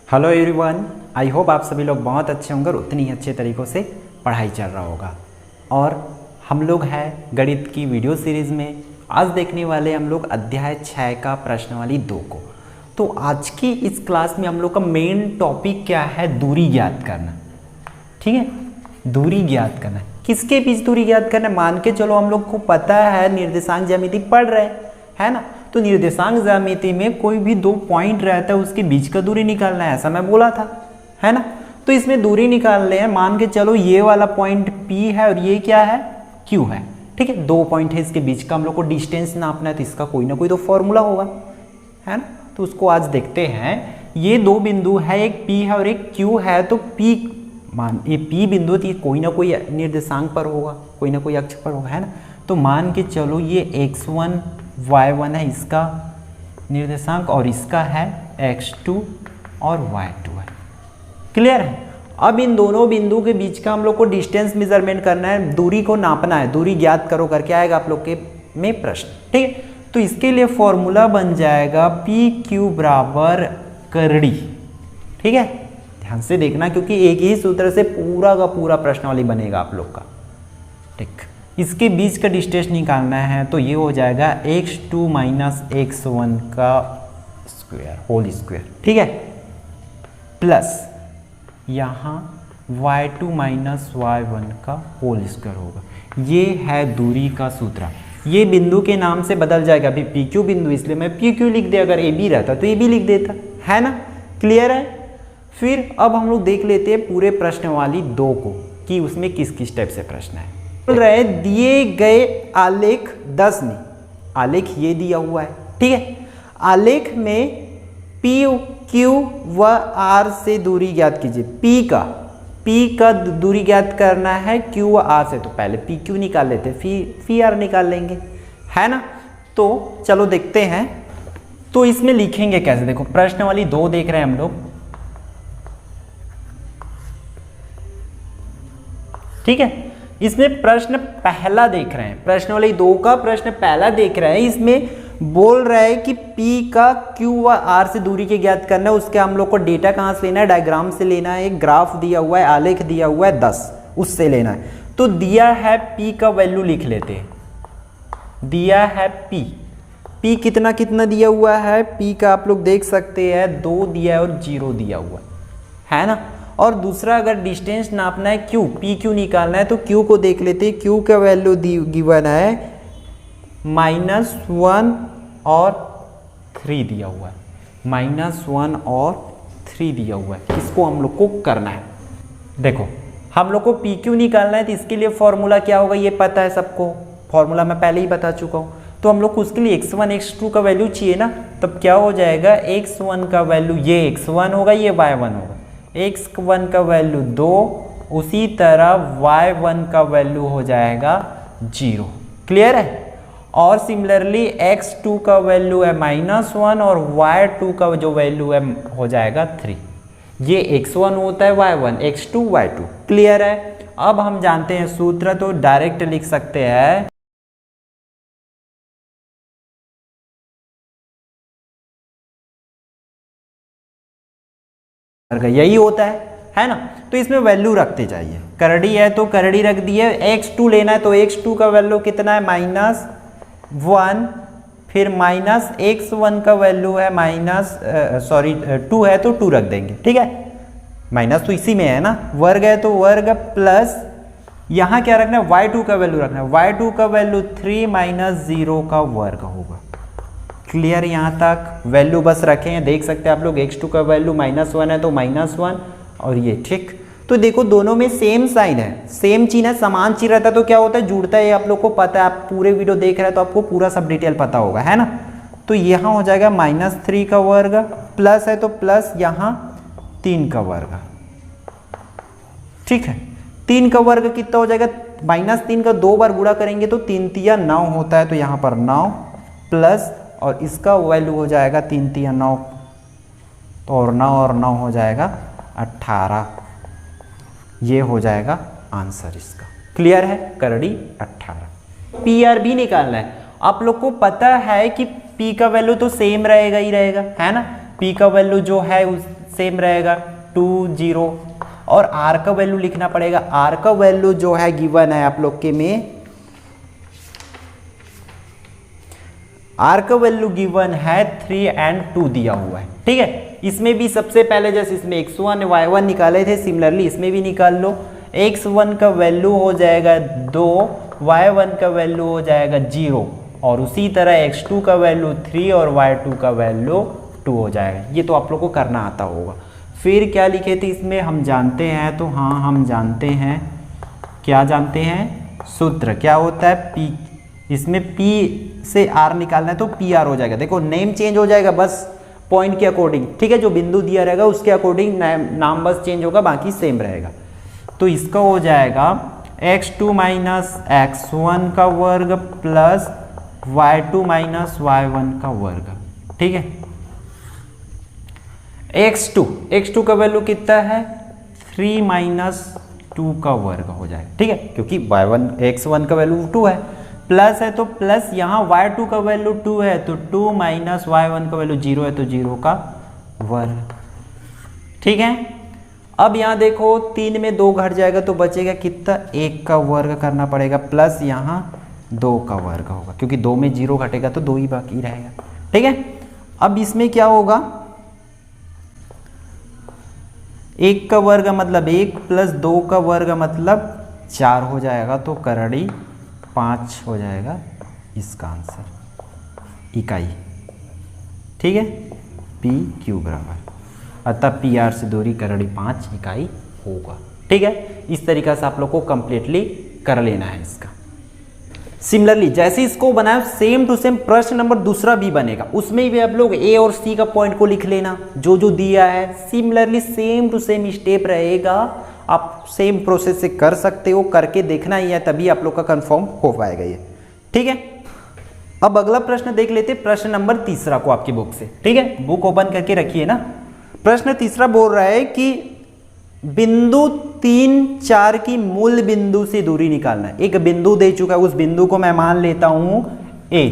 Hello everyone, I hope आप सभी लोग बहुत अच्छे होंगे और उतनी ही अच्छे तरीक़ों से पढ़ाई चल रहा होगा। और हम लोग हैं गणित की वीडियो सीरीज़ में। आज देखने वाले हम लोग अध्याय 6 का प्रश्नावली 2 को। तो आज की इस क्लास में हम लोग का मेन टॉपिक क्या है? दूरी ज्ञात करना। ठीक है, दूरी ज्ञात करना। किसके बीच दूरी ज्ञात करना? मान के चलो हम लोग को पता है निर्देशांक ज्यामिति पढ़ रहे है ना, तो निर्देशांक ज्यामिति में कोई भी दो पॉइंट रहता है उसके बीच का दूरी निकालना है, ऐसा मैं बोला था, है ना। तो इसमें दूरी निकालने हैं। मान के चलो ये वाला पॉइंट P है और ये क्या है? Q है। ठीक है, दो पॉइंट है, इसके बीच का हम लोग को डिस्टेंस नापना है, तो इसका कोई ना कोई तो फॉर्मूला होगा, है ना। तो उसको आज देखते हैं। ये दो बिंदु है, एक P है और एक Q है। तो P मान ये P बिंदु थी, कोई ना कोई निर्देशांक पर होगा, कोई ना कोई अक्ष पर होगा, है ना। तो मान के चलो ये x1 y1 है इसका निर्देशांक और इसका है x2 और y2 है। क्लियर है। अब इन दोनों बिंदु के बीच का हम लोग को डिस्टेंस मेजरमेंट करना है, दूरी को नापना है। दूरी ज्ञात करो करके आएगा आप लोग के में प्रश्न। ठीक है, तो इसके लिए फॉर्मूला बन जाएगा PQ बराबर करड़ी। ठीक है, ध्यान से देखना क्योंकि एक ही सूत्र से पूरा का पूरा प्रश्नावली बनेगा आप लोग का। ठीक, इसके बीच का डिस्टेंस निकालना है, तो ये हो जाएगा x2 माइनस x1 का स्क्वायर होल स्क्वायर। ठीक है, प्लस यहाँ y2 माइनस y1 का होल स्क्वायर होगा। ये है दूरी का सूत्र। ये बिंदु के नाम से बदल जाएगा। अभी PQ बिंदु इसलिए मैं PQ लिख दिया, अगर AB रहता तो AB लिख देता, है ना। क्लियर है। फिर अब हम लोग देख लेते हैं पूरे प्रश्नावली 2 को कि उसमें किस किस टाइप से प्रश्न है। बोल रहे दिए गए आलेख 10 में, आलेख ये दिया हुआ है। ठीक है, आलेख में P, Q व R से दूरी ज्ञात कीजिए। P का दूरी ज्ञात करना है Q व R से, तो पहले PQ निकाल लेते, फिर R निकाल लेंगे, है ना। तो चलो देखते हैं। तो इसमें लिखेंगे कैसे? देखो प्रश्नावली 2 देख रहे हैं हम लोग। ठीक है, इसमें प्रश्न पहला देख रहे हैं, प्रश्नावली 2 का प्रश्न पहला देख रहे हैं। इसमें बोल रहे हैं कि P का Q व R से दूरी के ज्ञात करना है। उसके हम लोग को डेटा कहाँ से लेना है? डायग्राम से लेना है। एक ग्राफ दिया हुआ है, आलेख दिया हुआ है 10, उससे लेना है। तो दिया है P का वैल्यू लिख लेते हैं। दिया है P कितना कितना दिया हुआ है? P का आप लोग देख सकते हैं 2 दिया है और 0 दिया हुआ है ना। और दूसरा अगर डिस्टेंस नापना है Q, PQ निकालना है, तो Q को देख लेते हैं। Q का वैल्यू गिवन है -1 और 3 दिया हुआ है, -1 और 3 दिया हुआ है। इसको हम लोग को करना है। देखो हम लोग को PQ निकालना है, तो इसके लिए फॉर्मूला क्या होगा ये पता है सबको। फॉर्मूला मैं पहले ही बता चुका हूँ। तो हम लोग को उसके लिए x1 x2 का वैल्यू चाहिए ना, तब क्या हो जाएगा? x1 का वैल्यू ये x1 होगा, ये y1 होगा। x1 का वैल्यू 2, उसी तरह y1 का वैल्यू हो जाएगा 0। क्लियर है। और सिमिलरली x2 का वैल्यू है -1 और y2 का जो वैल्यू है हो जाएगा 3। ये x1 होता है y1, x2 y2। क्लियर है। अब हम जानते हैं सूत्र, तो डायरेक्ट लिख सकते हैं। यही होता है ना। तो इसमें वैल्यू रखते जाइए। करड़ी है तो करड़ी रख दिए। x2 लेना है तो x2 का वैल्यू कितना है? -1। फिर -x1 का वैल्यू है 2 है तो 2 रख देंगे। ठीक है, माइनस तो इसी में है ना, वर्ग है तो वर्ग, प्लस यहाँ क्या रखना है? y2 का वैल्यू रखना है। y2 का वैल्यू 3 - 0 का वर्ग होगा। क्लियर। यहाँ तक वैल्यू बस रखे हैं, देख सकते हैं आप लोग। x2 का वैल्यू -1 है तो -1 और ये। ठीक, तो देखो दोनों में सेम साइन है, सेम चीज है, समान चीज रहता है तो क्या होता है? जुड़ता है। आप लोग को पता है, आप पूरे वीडियो देख रहे हैं तो आपको पूरा सब डिटेल पता होगा, है ना। तो यहाँ हो जाएगा -3 का वर्ग, प्लस है तो प्लस यहाँ 3 का वर्ग। ठीक है, 3 का वर्ग कितना हो जाएगा? -3 का 2 बार गुणा करेंगे तो 3 तिया 9 होता है, तो यहाँ पर 9 प्लस, और इसका वैल्यू हो जाएगा 3 तिया 9, तो और 9 हो जाएगा 18। ये हो जाएगा आंसर इसका। क्लियर है। करड़ी 18। PR भी निकालना है। आप लोग को पता है कि P का वैल्यू तो सेम रहेगा ही रहेगा, है ना। P का वैल्यू जो है सेम रहेगा 2 0। और आर का वैल्यू लिखना पड़ेगा। आर का वैल्यू जो है गिवन है आप लोग के में, आर का वैल्यू गिवन है 3 और 2 दिया हुआ है। ठीक है, इसमें भी सबसे पहले जैसे इसमें x1 y1 निकाले थे, सिमिलरली इसमें भी निकाल लो। x1 का वैल्यू हो जाएगा 2, y1 का वैल्यू हो जाएगा 0 और उसी तरह x2 का वैल्यू 3 और y2 का वैल्यू 2 हो जाएगा। ये तो आप लोग को करना आता होगा। फिर क्या लिखे थे इसमें हम जानते हैं, तो हाँ हम जानते हैं, क्या जानते हैं, सूत्र क्या होता है p। इसमें p से r निकालना है तो pr हो जाएगा। देखो नेम चेंज हो जाएगा बस पॉइंट के अकॉर्डिंग। ठीक है, जो बिंदु दिया रहेगा उसके अकॉर्डिंग नाम बस चेंज होगा, बाकी सेम रहेगा। तो इसका हो जाएगा x2 माइनस x1 का वर्ग प्लस y2 माइनस y1 का वर्ग। ठीक है, x2 का वैल्यू कितना है 3 माइनस 2 का वर्ग हो जाएगा। ठीक है, क्योंकि x1 का वैल्यू 2 है, प्लस है तो प्लस, यहाँ y2 का वैल्यू 2 है तो 2 माइनस y1 का वैल्यू 0 है तो 0 का वर्ग। ठीक है, अब यहाँ देखो 3 में 2 घट जाएगा तो बचेगा कितना, 1 का वर्ग करना पड़ेगा, प्लस यहाँ 2 का वर्ग होगा, क्योंकि 2 में 0 घटेगा तो 2 ही बाकी रहेगा। ठीक है, अब इसमें क्या होगा, 1 का वर्ग मतलब 1 प्लस 2 का वर्ग मतलब 4 हो जाएगा, तो करड़ी 5 हो जाएगा इसका आंसर, इकाई। ठीक है, पी क्यू बराबर, अतः पी आर से दूरी करड़ी 5 इकाई होगा। ठीक है, इस तरीका से आप लोग को कंप्लीटली कर लेना है इसका। सिमिलरली जैसे इसको बनाया सेम टू सेम प्रश्न नंबर दूसरा भी बनेगा, उसमें भी आप लोग ए और सी का पॉइंट को लिख लेना जो जो दिया है। Similarly same to same step रहेगा, आप सेम प्रोसेस से कर सकते हो, करके देखना ही है, तभी आप लोग का कंफर्म हो पाएगा ये। ठीक है, अब अगला प्रश्न देख लेते, प्रश्न नंबर तीसरा को आपकी बुक से। ठीक है, बुक ओपन करके रखिए ना। प्रश्न तीसरा बोल रहा है कि बिंदु 3 4 की मूल बिंदु से दूरी निकालना है। एक बिंदु दे चुका है, उस बिंदु को मैं मान लेता हूं ए।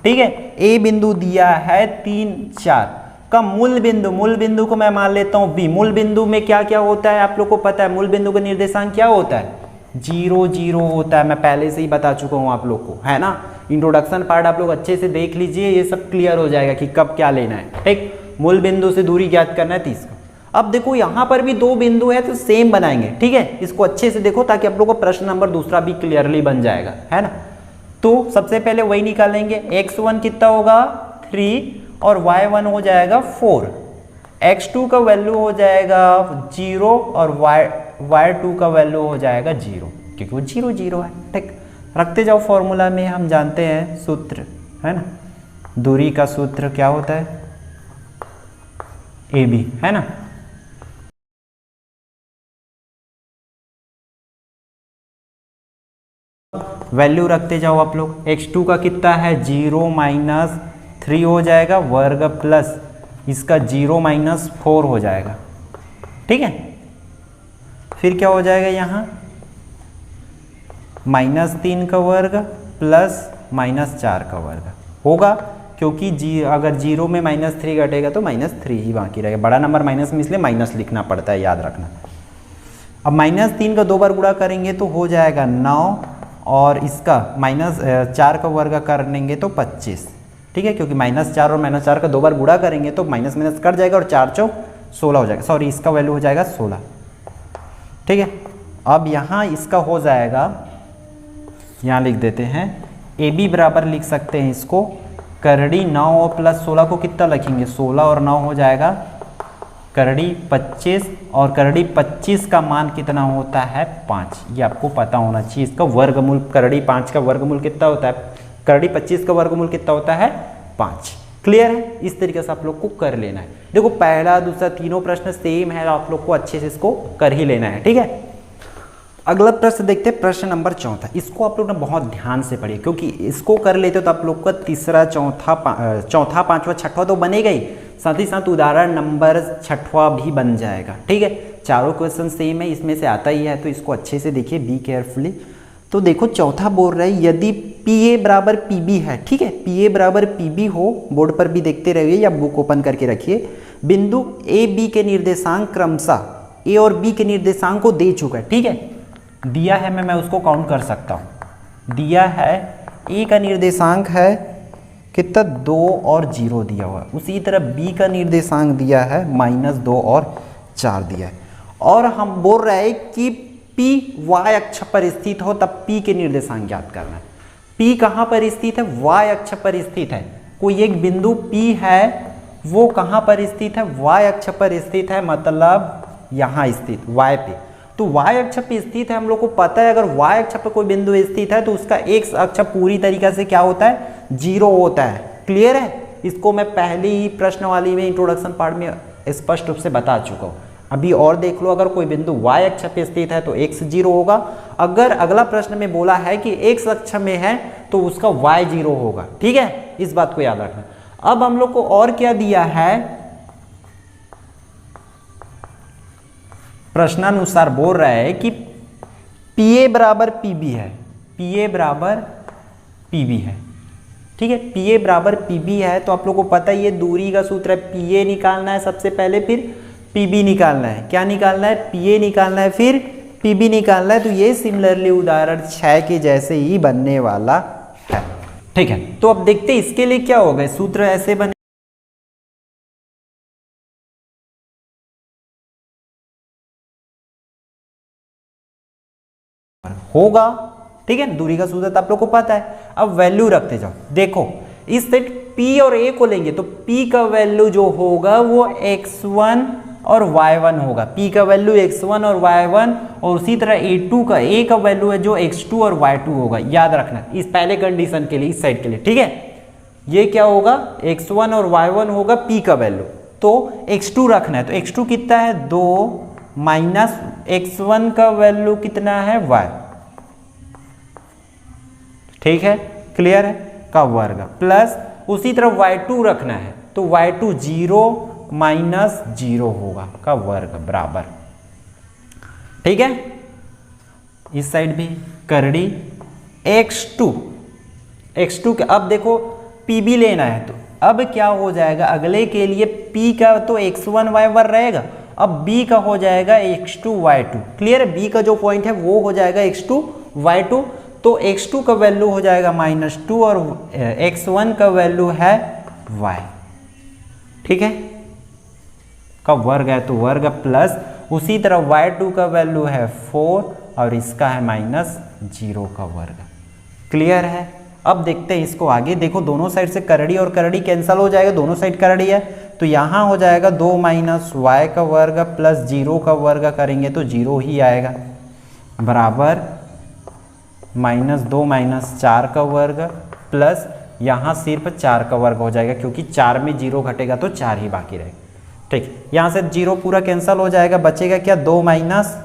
ठीक है, ए बिंदु दिया है 3 4 का मूल बिंदु को मैं मान लेता हूं बी। मूल बिंदु में क्या क्या होता है आप लोग को पता है, मूल बिंदु का निर्देशांक क्या होता है, 0 0 होता है। मैं पहले से ही बता चुका हूं आप लोग को, है ना। इंट्रोडक्शन पार्ट आप लोग अच्छे से देख लीजिए, ये सब क्लियर हो जाएगा कि कब क्या लेना है। ठीक, मूल बिंदु से दूरी ज्ञात करना है 30 का। अब देखो यहां पर भी 2 बिंदु है तो सेम बनाएंगे। ठीक है, इसको अच्छे से देखो ताकि आप लोग को प्रश्न नंबर दूसरा भी क्लियरली बन जाएगा, है ना। तो सबसे पहले वही निकालेंगे, x1 कितना होगा 3 और y1 हो जाएगा 4, x2 का वैल्यू हो जाएगा 0 और y2 का वैल्यू हो जाएगा 0, क्योंकि वो 0 0 है। ठीक, रखते जाओ फॉर्मूला में। हम जानते हैं सूत्र, है ना, दूरी का सूत्र क्या होता है, AB, है ना। वैल्यू रखते जाओ आप लोग, x2 का कितना है 0 माइनस 3 हो जाएगा वर्ग प्लस इसका 0 माइनस 4 हो जाएगा। ठीक है, फिर क्या हो जाएगा यहाँ -3 का वर्ग प्लस -4 का वर्ग होगा, क्योंकि अगर 0 में -3 घटेगा तो -3 ही बाकी रहेगा। बड़ा नंबर माइनस में इसलिए माइनस लिखना पड़ता है, याद रखना। अब -3 का 2 बार गुणा करेंगे तो हो जाएगा 9 और इसका -4 का वर्ग करेंगे तो 25। ठीक है, क्योंकि -4 और -4 का 2 बार गुणा करेंगे तो माइनस माइनस कट जाएगा और 4 चौक 16 हो जाएगा। सॉरी, इसका वैल्यू हो जाएगा 16। ठीक है, अब यहाँ इसका हो जाएगा, यहाँ लिख देते हैं AB बराबर लिख सकते हैं इसको, करड़ी 9 और प्लस 16 को कितना लिखेंगे, 16 और 9 हो जाएगा करड़ी 25, और करड़ी 25 का मान कितना होता है 5। ये आपको पता होना चाहिए। इसका वर्गमूल, करड़ी 5 का वर्गमूल कितना होता है, करड़ी 25 का वर्गमूल कितना होता है 5। क्लियर है, इस तरीके से आप लोग को कर लेना है। देखो पहला दूसरा तीनों प्रश्न सेम है, आप लोग को अच्छे से इसको कर ही लेना है। ठीक है, अगला प्रश्न देखते हैं, प्रश्न नंबर 4। इसको आप लोग ना बहुत ध्यान से पढ़िए, क्योंकि इसको कर लेते हो तो आप लोग का तीसरा चौथा पांचवा छठवा तो बनेगा ही, साथ ही साथ उदाहरण नंबर 6वां भी बन जाएगा। ठीक है, चारों क्वेश्चन सेम है, इसमें से आता ही है, तो इसको अच्छे से देखिए, बी केयरफुली। तो देखो चौथा बोल रहा है यदि पी ए बराबर पी बी है, ठीक है, पी ए बराबर पी बी हो, बोर्ड पर भी देखते रहिए या बुक ओपन करके रखिए, बिंदु ए बी के निर्देशांक क्रमशः ए और बी के निर्देशांक को दे चुका है, ठीक है, दिया है, मैं उसको काउंट कर सकता हूँ, दिया है ए का निर्देशांक है कितना 2 और 0 दिया हुआ है, उसी तरह बी का निर्देशांक दिया है -2 और 4 दिया है, और हम बोल रहे हैं कि P y अक्ष पर स्थित हो तब P के निर्देशांक ज्ञात करना है। P कहाँ पर स्थित है? y अक्ष पर स्थित है। कोई एक बिंदु P है, वो कहाँ पर स्थित है? y अक्ष पर स्थित है, मतलब यहाँ स्थित y पे। तो y अक्ष पे स्थित है, हम लोग को पता है अगर y अक्ष पर कोई बिंदु स्थित है तो उसका x अक्ष पूरी तरीके से क्या होता है? 0 होता है। क्लियर है? इसको मैं पहले ही प्रश्न वाली में इंट्रोडक्शन पार्ट में स्पष्ट रूप से बता चुका हूँ। अभी और देख लो, अगर कोई बिंदु y अक्ष पे स्थित है तो x 0 होगा। अगर अगला प्रश्न में बोला है कि x अक्ष में है तो उसका y 0 होगा। ठीक है, इस बात को याद रखना। अब हम लोग को और क्या दिया है? प्रश्नानुसार बोल रहा है कि PA बराबर PB है, PA बराबर PB है। ठीक है, PA बराबर PB है तो आप लोग को पता ही है दूरी का सूत्र है, PA निकालना है सबसे पहले, फिर PB निकालना है। क्या निकालना है? PA निकालना है, फिर PB निकालना है। तो ये सिमिलरली उदाहरण 6 के जैसे ही बनने वाला है। ठीक है, तो अब देखते हैं इसके लिए क्या होगा। सूत्र ऐसे बने होगा। ठीक है, दूरी का सूत्र तो आप लोग को पता है। अब वैल्यू रखते जाओ। देखो इस सेट P और A को लेंगे तो P का वैल्यू जो होगा वो x1 और y1 होगा। P का वैल्यू x1 और y1, और उसी तरह A2 का A का वैल्यू है जो x2 और y2 होगा। याद रखना इस पहले कंडीशन के लिए, इस साइड के लिए। ठीक है, ये क्या होगा? x1 और y1 होगा P का वैल्यू, तो x2 रखना है। तो x2 कितना है? 2 माइनस x1 का वैल्यू कितना है? y। ठीक है, क्लियर है? का वर्ग प्लस उसी तरह y2 रखना है, तो y2 0 माइनस 0 होगा का वर्ग बराबर। ठीक है, इस साइड भी करड़ी x2 का। अब देखो PB लेना है तो अब क्या हो जाएगा? अगले के लिए P का तो x1 y1 रहेगा, अब B का हो जाएगा x2 y2। क्लियर है? B का जो पॉइंट है वो हो जाएगा x2 y2, तो x2 का वैल्यू हो जाएगा -2 और x1 का वैल्यू है y। ठीक है, का वर्ग है तो वर्ग प्लस उसी तरह y2 का वैल्यू है 4 और इसका है -0 का वर्ग। क्लियर है? अब देखते हैं इसको आगे। देखो दोनों साइड से करड़ी और करड़ी कैंसिल हो जाएगा, दोनों साइड करड़ी है, तो यहाँ हो जाएगा 2 माइनस y का वर्ग प्लस 0 का वर्ग करेंगे तो 0 ही आएगा, बराबर -2 माइनस 4 का वर्ग प्लस यहाँ सिर्फ 4 का वर्ग हो जाएगा, क्योंकि 4 में 0 घटेगा तो 4 ही बाकी रहेगा। ठीक, यहाँ से 0 पूरा कैंसिल हो जाएगा, बचेगा क्या? 2 माइनस,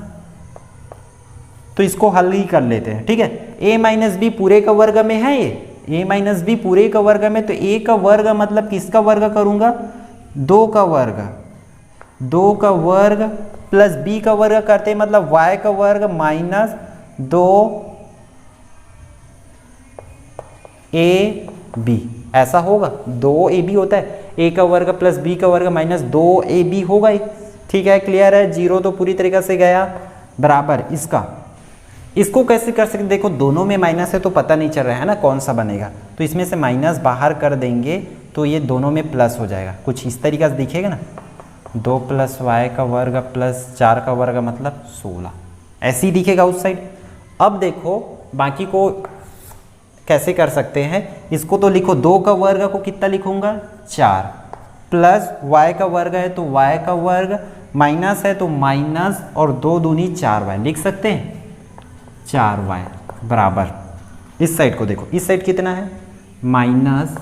तो इसको हल ही कर लेते हैं। ठीक है, a माइनस बी पूरे का वर्ग में है, ये a माइनस बी पूरे का वर्ग में, तो a का वर्ग मतलब किसका वर्ग करूंगा? 2 का वर्ग, 2 का वर्ग प्लस b का वर्ग करते मतलब y का वर्ग माइनस 2 ab, ऐसा होगा। 2ab होता है, a का वर्ग प्लस b का वर्ग माइनस 2ab होगा ही। ठीक है, क्लियर है? 0 तो पूरी तरीके से गया, बराबर इसका। इसको कैसे कर सकते? देखो दोनों में माइनस है तो पता नहीं चल रहा है ना कौन सा बनेगा, तो इसमें से माइनस बाहर कर देंगे तो ये दोनों में प्लस हो जाएगा। कुछ इस तरीके से दिखेगा ना, 2 प्लस y का वर्ग प्लस 4 का वर्ग मतलब 16, ऐसे ही दिखेगा उस साइड। अब देखो बाकी को कैसे कर सकते हैं, इसको तो लिखो 2 का वर्ग को कितना लिखूंगा? 4 प्लस y का वर्ग है तो y का वर्ग, माइनस है तो माइनस, और 2 दूनी 4y लिख सकते हैं, 4y बराबर। इस साइड को देखो, इस साइड कितना है? माइनस,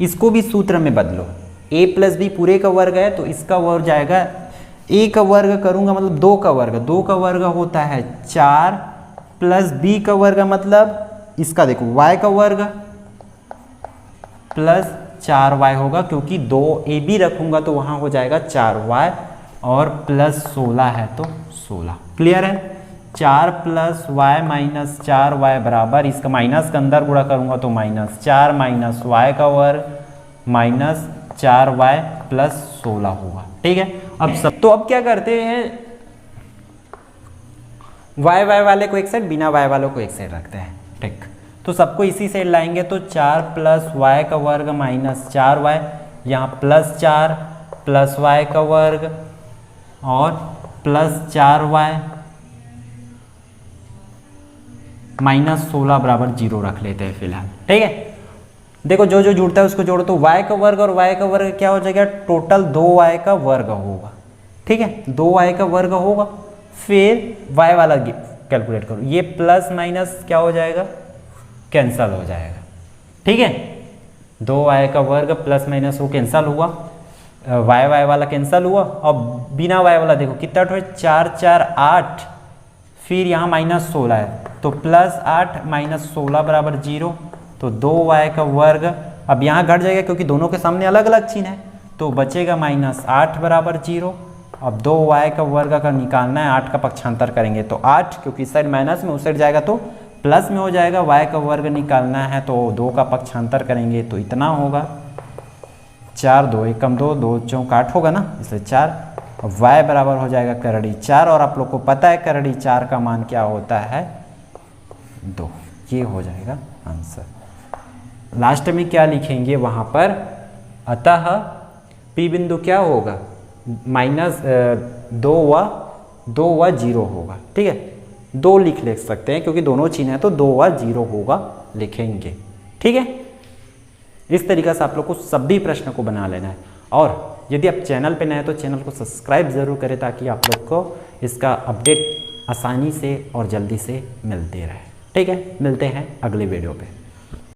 इसको भी सूत्र में बदलो, a प्लस बी पूरे का वर्ग है तो इसका वर्ग जाएगा, a का वर्ग करूंगा मतलब 2 का वर्ग, 2 का वर्ग होता है 4 प्लस b का वर्ग मतलब इसका देखो y का वर्ग प्लस 4y होगा, क्योंकि 2ab रखूंगा तो वहां हो जाएगा 4y, और प्लस 16 है तो 16। क्लियर है? 4 प्लस वाई माइनस 4y बराबर, इसका माइनस का अंदर गुणा करूंगा तो -4 माइनस वाई का वर्ग माइनस 4y प्लस 16 होगा। ठीक है, अब क्या करते हैं, y वाले को एक साइड, बिना y वालों को एक साइड रखते हैं। ठीक, तो सबको इसी साइड लाएंगे तो 4 प्लस वाई का वर्ग माइनस 4y, यहाँ +4 प्लस वाई का वर्ग और +4y -16 बराबर 0 रख लेते हैं फिलहाल। ठीक है, देखो जो जो जुड़ता है उसको जोड़ो तो y का वर्ग और y का वर्ग क्या हो जाएगा, टोटल 2y का वर्ग होगा। ठीक है, 2y का वर्ग होगा, फिर y वाला कैलकुलेट करो, ये प्लस माइनस क्या हो जाएगा, कैंसल हो जाएगा। ठीक है, 2y का वर्ग प्लस माइनस वो कैंसल हुआ, y वाला कैंसल हुआ, और बिना y वाला देखो कितना है, 4 4 8, फिर यहाँ -16 है तो +8 -16 बराबर 0, तो 2y का वर्ग अब यहाँ घट जाएगा क्योंकि दोनों के सामने अलग अलग चिन्ह है, तो बचेगा -8 बराबर 0। अब 2y का वर्ग अगर निकालना है, 8 का पक्षांतर करेंगे तो 8, क्योंकि इस साइड माइनस में उस साइड जाएगा तो प्लस में हो जाएगा। y का वर्ग निकालना है तो 2 का पक्षांतर करेंगे तो इतना होगा, 4 2 1 कम 2 2 4 8 होगा ना, इसलिए 4। अब y बराबर हो जाएगा करड़ी 4, और आप लोग को पता है करड़ी 4 का मान क्या होता है, 2। ये हो जाएगा आंसर। लास्ट में क्या लिखेंगे वहाँ पर, अतः P बिंदु क्या होगा, -2 0 होगा। ठीक है, 2 लिख सकते हैं क्योंकि दोनों चिन्ह है तो 2 0 होगा लिखेंगे। ठीक है, इस तरीके से आप लोग को सभी प्रश्न को बना लेना है, और यदि आप चैनल पे नए हैं तो चैनल को सब्सक्राइब जरूर करें ताकि आप लोग को इसका अपडेट आसानी से और जल्दी से मिलते रहे। ठीक है, मिलते हैं अगले वीडियो पे।